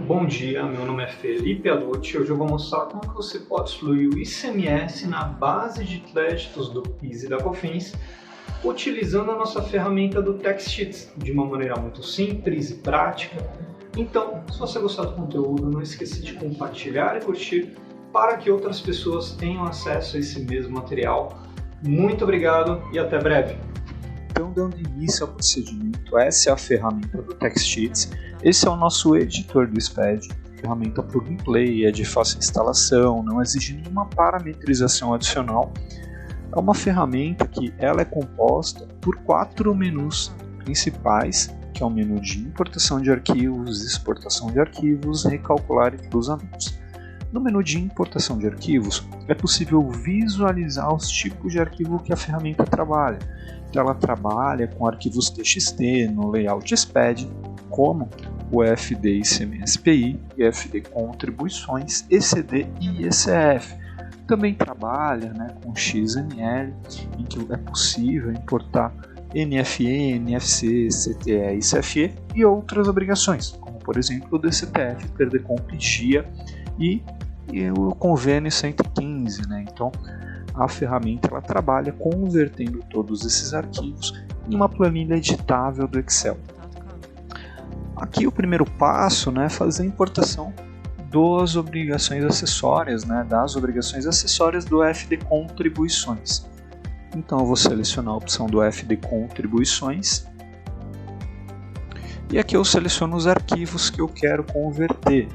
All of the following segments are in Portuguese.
Bom dia, meu nome é Felipe Alucci e hoje eu vou mostrar como que você pode excluir o ICMS na base de créditos do PIS e da COFINS utilizando a nossa ferramenta do Tax Sheets de uma maneira muito simples e prática. Então, se você gostar do conteúdo, não esqueça de compartilhar e curtir para que outras pessoas tenham acesso a esse mesmo material. Muito obrigado e até breve! Então, dando início ao procedimento, essa é a ferramenta do Tax Sheets. Esse é o nosso editor do SPED, ferramenta plug and play, é de fácil instalação, não exige nenhuma parametrização adicional. É uma ferramenta que ela é composta por 4 menus principais, que é o menu de importação de arquivos, exportação de arquivos, recalcular e cruzamentos. No menu de importação de arquivos, é possível visualizar os tipos de arquivo que a ferramenta trabalha. Então, ela trabalha com arquivos TXT no layout SPED, como o EFD ICMS-PI, EFD Contribuições, ECD e ECF. Também trabalha com XML, em que é possível importar NFE, NFC, CTE e CFE e outras obrigações, como por exemplo o DCTF, Perdecomp, GIA e o Convênio 115. Então, a ferramenta ela trabalha convertendo todos esses arquivos em uma planilha editável do Excel. Aqui o primeiro passo é fazer a importação das obrigações acessórias, das obrigações acessórias do EFD Contribuições. Então eu vou selecionar a opção do EFD Contribuições e aqui eu seleciono os arquivos que eu quero converter.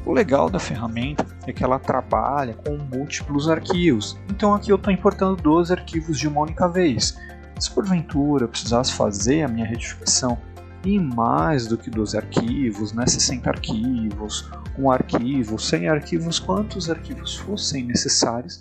O legal da ferramenta é que ela trabalha com múltiplos arquivos, então aqui eu estou importando 12 arquivos de uma única vez. Se porventura eu precisasse fazer a minha retificação em mais do que 12 arquivos, 60 arquivos, 1 arquivo, 100 arquivos, quantos arquivos fossem necessários,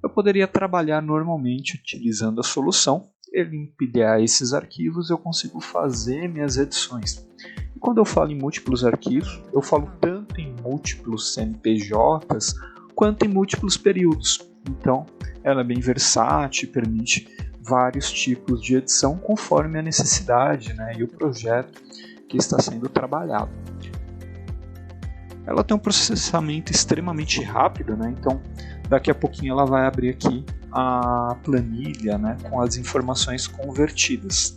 eu poderia trabalhar normalmente utilizando a solução. Ele empilhar esses arquivos, eu consigo fazer minhas edições. E quando eu falo em múltiplos arquivos, eu falo tanto em múltiplos CNPJs quanto em múltiplos períodos. Então, ela é bem versátil e permite vários tipos de edição conforme a necessidade e o projeto que está sendo trabalhado. Ela tem um processamento extremamente rápido, então daqui a pouquinho ela vai abrir aqui a planilha com as informações convertidas.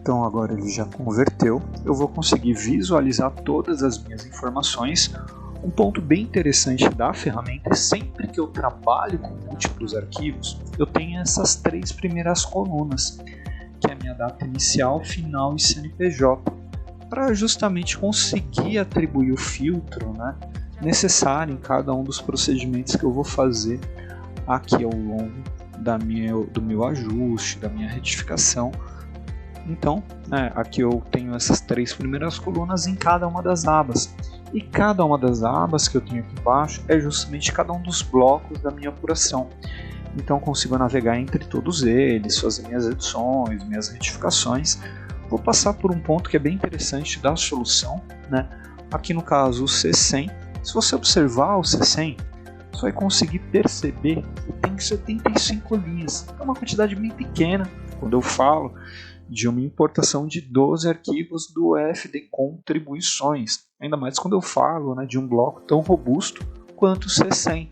Então agora ele já converteu, eu vou conseguir visualizar todas as minhas informações. Um ponto bem interessante da ferramenta é sempre que eu trabalho com múltiplos arquivos, eu tenho essas 3 primeiras colunas, que é a minha data inicial, final e CNPJ, para justamente conseguir atribuir o filtro necessário em cada um dos procedimentos que eu vou fazer aqui ao longo do meu ajuste, da minha retificação. Então, aqui eu tenho essas 3 primeiras colunas em cada uma das abas. E cada uma das abas que eu tenho aqui embaixo é justamente cada um dos blocos da minha apuração. Então, eu consigo navegar entre todos eles, fazer minhas edições, minhas retificações. Vou passar por um ponto que é bem interessante da solução. Aqui no caso, o C100. Se você observar o C100, você vai conseguir perceber que tem 75 linhas. É uma quantidade bem pequena quando eu falo de uma importação de 12 arquivos do EFD Contribuições, ainda mais quando eu falo de um bloco tão robusto quanto o C100.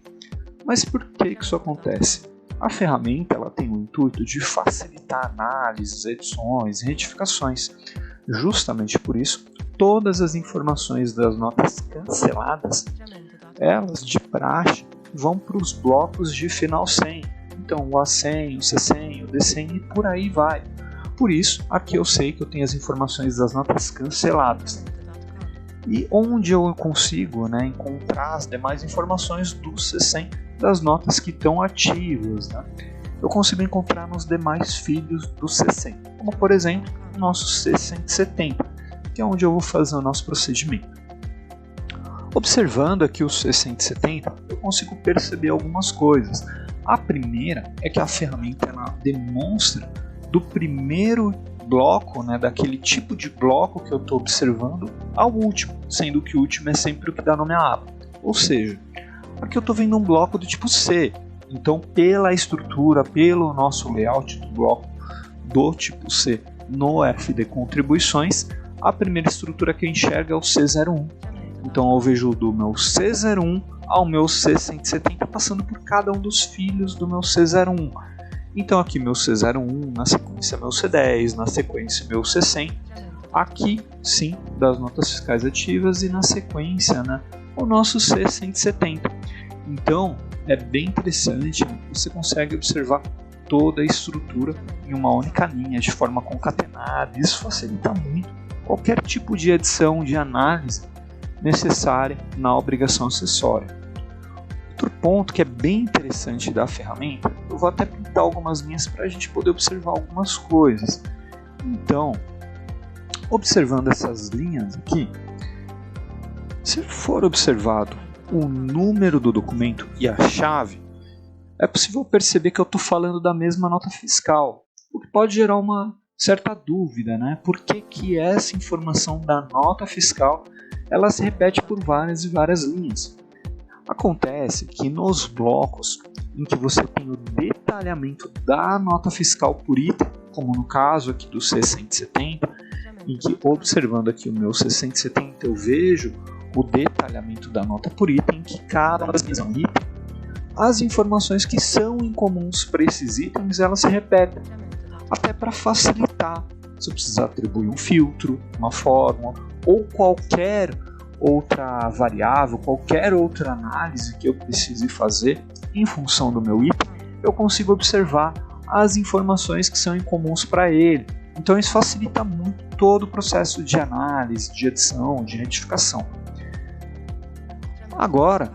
Mas por que isso acontece? A ferramenta ela tem o intuito de facilitar análises, edições e retificações. Justamente por isso, todas as informações das notas canceladas, elas de praxe vão para os blocos de final 100. Então o A100, o C100, o D100 e por aí vai. Por isso, aqui eu sei que eu tenho as informações das notas canceladas. E onde eu consigo encontrar as demais informações do C100 das notas que estão ativas. eu consigo encontrar nos demais filhos do C100, como por exemplo o nosso C170, que é onde eu vou fazer o nosso procedimento. Observando aqui o C170, eu consigo perceber algumas coisas. A primeira é que a ferramenta ela demonstra do primeiro bloco, daquele tipo de bloco que eu estou observando, ao último, sendo que o último é sempre o que dá nome à aba. Ou seja, aqui eu estou vendo um bloco do tipo C, então pela estrutura, pelo nosso layout do bloco do tipo C no FD Contribuições, a primeira estrutura que eu enxergo é o C01. Então eu vejo do meu C01 ao meu C170 passando por cada um dos filhos do meu C01. Então aqui meu C01, na sequência meu C10, na sequência meu C100. Aqui sim, das notas fiscais ativas e na sequência o nosso C170. Então é bem interessante, você consegue observar toda a estrutura em uma única linha, de forma concatenada. Isso facilita muito qualquer tipo de edição, de análise necessária na obrigação acessória. Outro ponto que é bem interessante da ferramenta, eu vou até pintar algumas linhas para a gente poder observar algumas coisas. Então, observando essas linhas aqui, se for observado o número do documento e a chave, é possível perceber que eu estou falando da mesma nota fiscal, o que pode gerar uma certa dúvida, Por que essa informação da nota fiscal ela se repete por várias e várias linhas? Acontece que nos blocos em que você tem o detalhamento da nota fiscal por item, como no caso aqui do C170, em que observando aqui o meu C170 eu vejo o detalhamento da nota por item, que cada item, as informações que são incomuns para esses itens elas se repetem, até para facilitar. Se eu precisar atribuir um filtro, uma fórmula ou qualquer outra variável, qualquer outra análise que eu precise fazer em função do meu item, eu consigo observar as informações que são incomuns para ele. Então isso facilita muito todo o processo de análise, de edição, de retificação. Agora,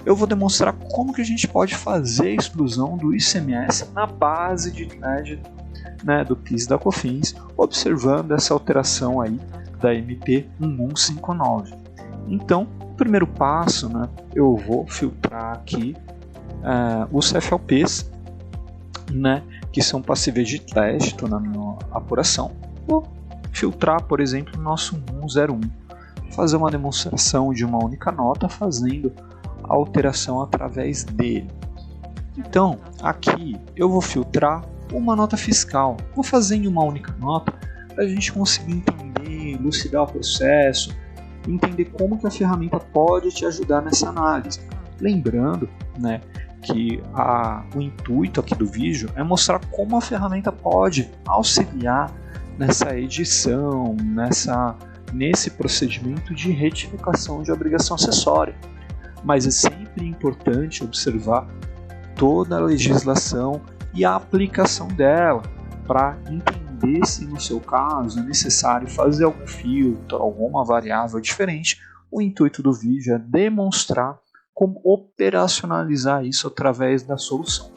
eu vou demonstrar como que a gente pode fazer a exclusão do ICMS na base de TLED, do PIS e da COFINS, observando essa alteração aí da MP 1159. Então, o primeiro passo, eu vou filtrar aqui os CFLPs, que são passíveis de TLED, estou na minha apuração. Vou filtrar, por exemplo, o nosso 1101, fazer uma demonstração de uma única nota, fazendo a alteração através dele. Então, aqui eu vou filtrar uma nota fiscal. Vou fazer em uma única nota para a gente conseguir entender, elucidar o processo, entender como que a ferramenta pode te ajudar nessa análise. Lembrando, que o intuito aqui do vídeo é mostrar como a ferramenta pode auxiliar nessa edição, nesse procedimento de retificação de obrigação acessória. Mas é sempre importante observar toda a legislação e a aplicação dela para entender se no seu caso é necessário fazer algum filtro, alguma variável diferente. O intuito do vídeo é demonstrar como operacionalizar isso através da solução.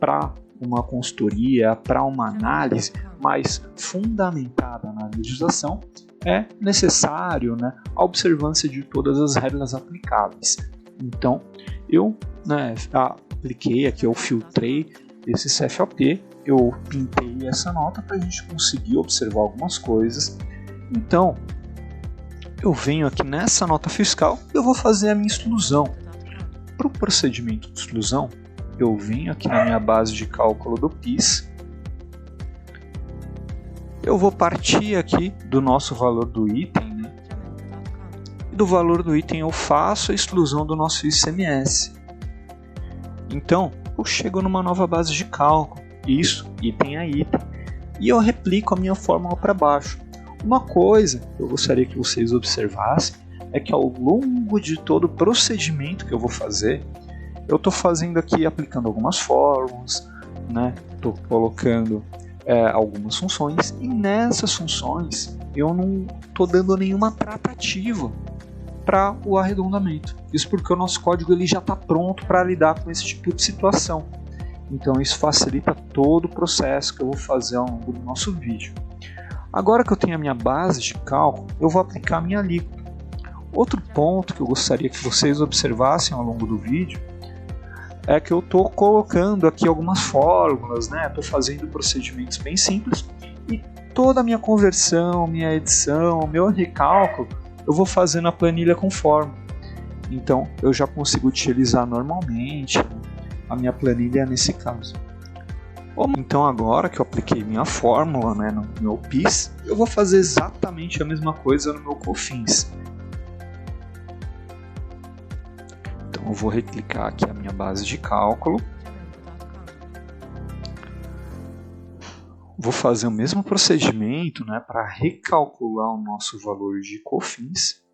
Para uma consultoria, para uma análise mais fundamentada na legislação, é necessário a observância de todas as regras aplicáveis. Então, eu apliquei aqui, eu filtrei esse CFLP, eu pintei essa nota para a gente conseguir observar algumas coisas. Então, eu venho aqui nessa nota fiscal e eu vou fazer a minha exclusão. Para o procedimento de exclusão, eu venho aqui na minha base de cálculo do PIS. Eu vou partir aqui do nosso valor do item, e do valor do item eu faço a exclusão do nosso ICMS. Então, eu chego numa nova base de cálculo, isso, item a item, e eu replico a minha fórmula para baixo. Uma coisa que eu gostaria que vocês observassem é que ao longo de todo o procedimento que eu vou fazer, eu estou fazendo aqui, aplicando algumas fórmulas, estou colocando algumas funções, e nessas funções eu não estou dando nenhuma tratativa para o arredondamento. Isso porque o nosso código ele já está pronto para lidar com esse tipo de situação. Então isso facilita todo o processo que eu vou fazer ao longo do nosso vídeo. Agora que eu tenho a minha base de cálculo, eu vou aplicar a minha alíquota. Outro ponto que eu gostaria que vocês observassem ao longo do vídeo é que eu estou colocando aqui algumas fórmulas, né? Estou fazendo procedimentos bem simples e toda a minha conversão, minha edição, meu recálculo, eu vou fazer na planilha com fórmula. Então eu já consigo utilizar normalmente a minha planilha nesse caso. Então agora que eu apliquei minha fórmula, né, no meu PIS, eu vou fazer exatamente a mesma coisa no meu COFINS. Então eu vou reclicar aqui a minha base de cálculo. Vou fazer o mesmo procedimento, né, para recalcular o nosso valor de COFINS.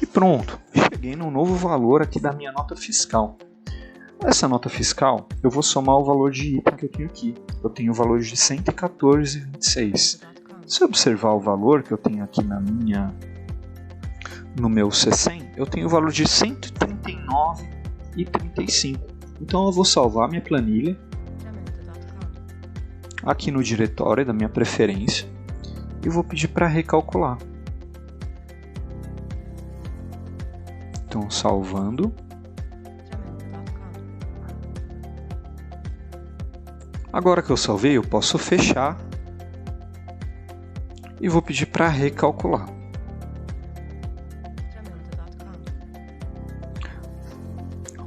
E pronto, cheguei no novo valor aqui da minha nota fiscal. Essa nota fiscal, eu vou somar o valor de item que eu tenho aqui. Eu tenho o valor de 114,26. Se eu observar o valor que eu tenho aqui no meu C100, eu tenho o valor de 139,35. Então eu vou salvar minha planilha aqui no diretório da minha preferência e vou pedir para recalcular. Então salvando. Agora que eu salvei, eu posso fechar e vou pedir para recalcular.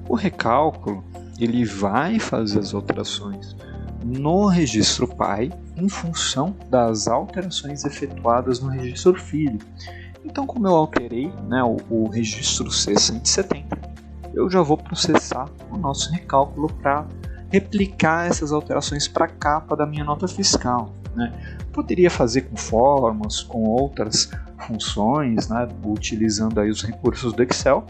O recálculo, ele vai fazer as alterações no registro pai em função das alterações efetuadas no registro filho. Então, como eu alterei, né, o registro C170, eu já vou processar o nosso recálculo para replicar essas alterações para a capa da minha nota fiscal, né? Poderia fazer com fórmulas, com outras funções, né, utilizando aí os recursos do Excel,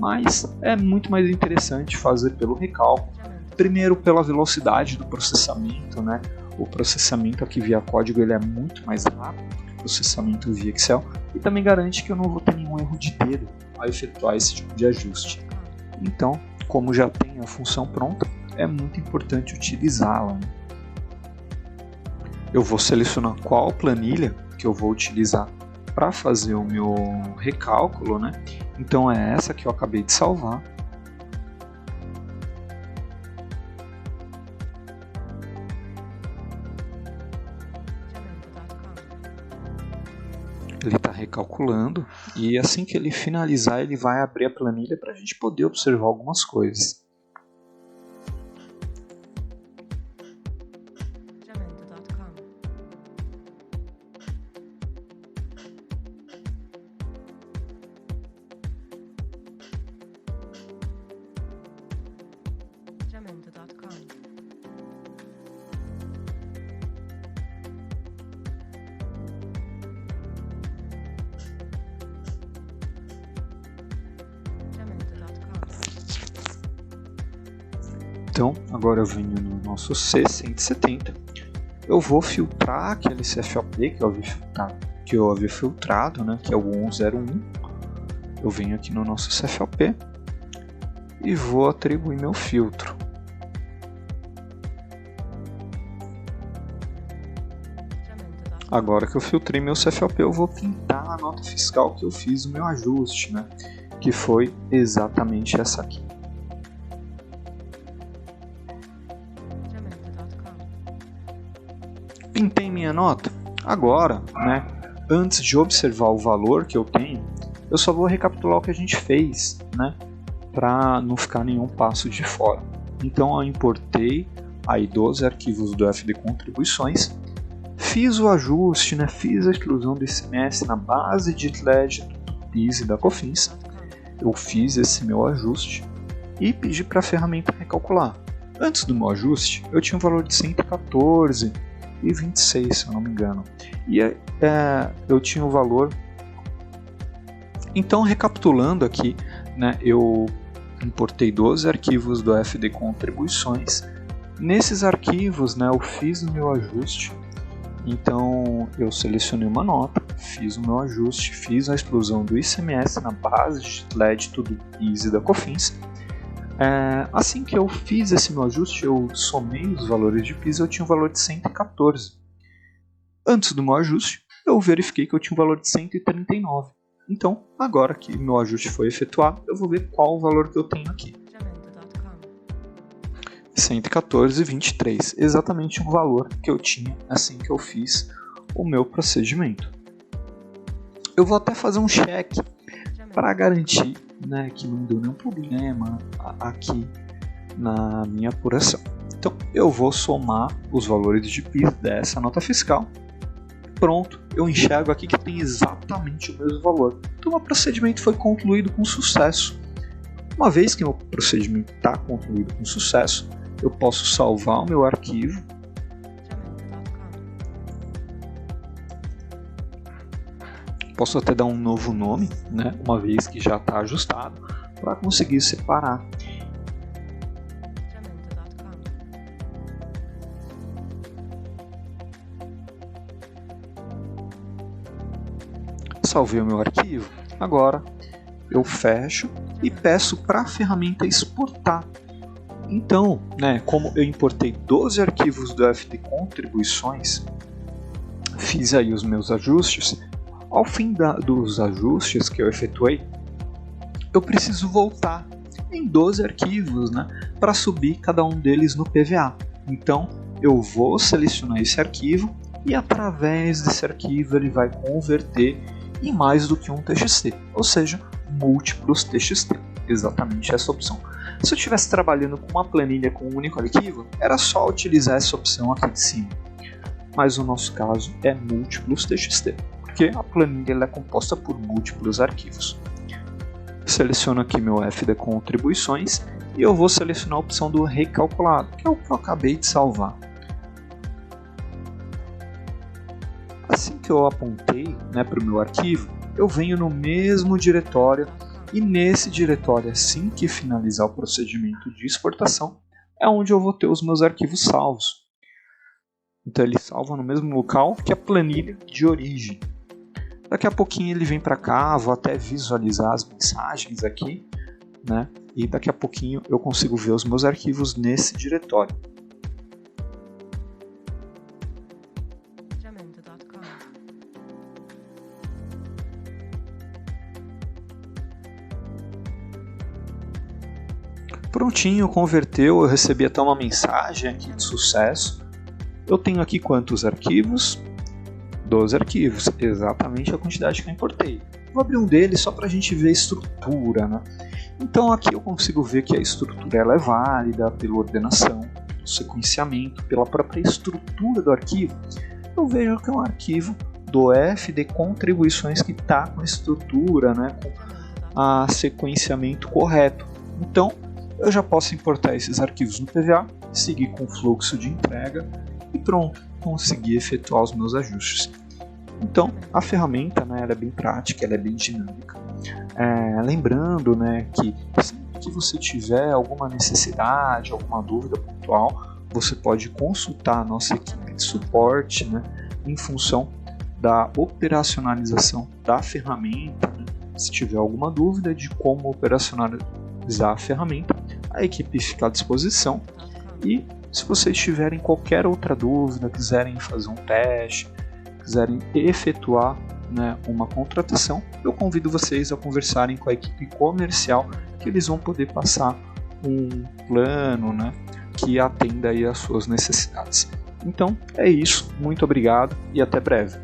mas é muito mais interessante fazer pelo recálculo. Primeiro, pela velocidade do processamento, né? O processamento aqui via código ele é muito mais rápido que o processamento via Excel e também garante que eu não vou ter nenhum erro de dedo ao efetuar esse tipo de ajuste. Então, como já tem a função pronta, é muito importante utilizá-la, né? Eu vou selecionar qual planilha que eu vou utilizar para fazer o meu recálculo, né? Então é essa que eu acabei de salvar. Ele está recalculando e assim que ele finalizar, ele vai abrir a planilha para a gente poder observar algumas coisas. Então, agora eu venho no nosso C170, eu vou filtrar aquele CFOP que eu havia filtrado, né, que é o 101. Eu venho aqui no nosso CFOP e vou atribuir meu filtro. Agora que eu filtrei meu CFOP, eu vou pintar a nota fiscal que eu fiz o meu ajuste, né, que foi exatamente essa aqui. Pintei minha nota. Agora, né, antes de observar o valor que eu tenho, eu só vou recapitular o que a gente fez, né, para não ficar nenhum passo de fora. Então eu importei aí 12 arquivos do FD Contribuições, fiz o ajuste, né, fiz a exclusão do ICMS na base de TLED do PIS e da COFINS. Eu fiz esse meu ajuste e pedi para a ferramenta recalcular. Antes do meu ajuste, eu tinha um valor de 114,26, se eu não me engano, e eu tinha o valor. Então, recapitulando aqui, né, eu importei 12 arquivos do FD Contribuições. Nesses arquivos, né, eu fiz o meu ajuste Então eu selecionei uma nota, fiz o meu ajuste, fiz a exclusão do ICMS na base de crédito do PIS e da COFINS. Assim que eu fiz esse meu ajuste, eu somei os valores de PIS e eu tinha um valor de 114. Antes do meu ajuste, eu verifiquei que eu tinha um valor de 139. Então, agora que meu ajuste foi efetuado, eu vou ver qual o valor que eu tenho aqui. 114,23, exatamente o valor que eu tinha assim que eu fiz o meu procedimento. Eu vou até fazer um cheque para garantir, né, que não deu nenhum problema aqui na minha apuração. Então, eu vou somar os valores de PIS dessa nota fiscal. Pronto, eu enxergo aqui que tem exatamente o mesmo valor. Então, o procedimento foi concluído com sucesso. Uma vez que o procedimento está concluído com sucesso, eu posso salvar o meu arquivo. Posso até dar um novo nome, né, uma vez que já está ajustado, para conseguir separar. Salvei o meu arquivo. Agora eu fecho e peço para a ferramenta exportar. Então, né, como eu importei 12 arquivos do FD Contribuições, fiz aí os meus ajustes. Ao fim dos ajustes que eu efetuei, eu preciso voltar em 12 arquivos, né, para subir cada um deles no PVA. Então, eu vou selecionar esse arquivo e através desse arquivo ele vai converter em mais do que um TXT, ou seja, múltiplos TXT. Exatamente essa opção. Se eu estivesse trabalhando com uma planilha com um único arquivo, era só utilizar essa opção aqui de cima. Mas o nosso caso é múltiplos TXT, porque a planilha é composta por múltiplos arquivos. Seleciono aqui meu FD Contribuições e eu vou selecionar a opção do recalculado, que é o que eu acabei de salvar. Assim que eu apontei, né, para o meu arquivo, eu venho no mesmo diretório. E nesse diretório, assim que finalizar o procedimento de exportação, é onde eu vou ter os meus arquivos salvos. Então ele salva no mesmo local que a planilha de origem. Daqui a pouquinho ele vem para cá, vou até visualizar as mensagens aqui, né? E daqui a pouquinho eu consigo ver os meus arquivos nesse diretório. Prontinho, converteu, eu recebi até uma mensagem aqui de sucesso. Eu tenho aqui quantos arquivos? 12 arquivos, exatamente a quantidade que eu importei. Vou abrir um deles só para a gente ver a estrutura, né? Então aqui eu consigo ver que a estrutura ela é válida pela ordenação, pelo sequenciamento, pela própria estrutura do arquivo. Eu vejo que é um arquivo do FD Contribuições que está com a estrutura, né, com a sequenciamento correto. Então eu já posso importar esses arquivos no PVA, seguir com o fluxo de entrega e pronto, conseguir efetuar os meus ajustes. Então, a ferramenta, né, ela é bem prática, ela é bem dinâmica. Lembrando, né, que sempre que você tiver alguma necessidade, alguma dúvida pontual, você pode consultar a nossa equipe de suporte, né, em função da operacionalização da ferramenta. Né, se tiver alguma dúvida de como operacionalizar a ferramenta, a equipe fica à disposição. E se vocês tiverem qualquer outra dúvida, quiserem fazer um teste, quiserem efetuar, né, uma contratação, eu convido vocês a conversarem com a equipe comercial, que eles vão poder passar um plano, né, que atenda aí às suas necessidades. Então é isso, muito obrigado e até breve.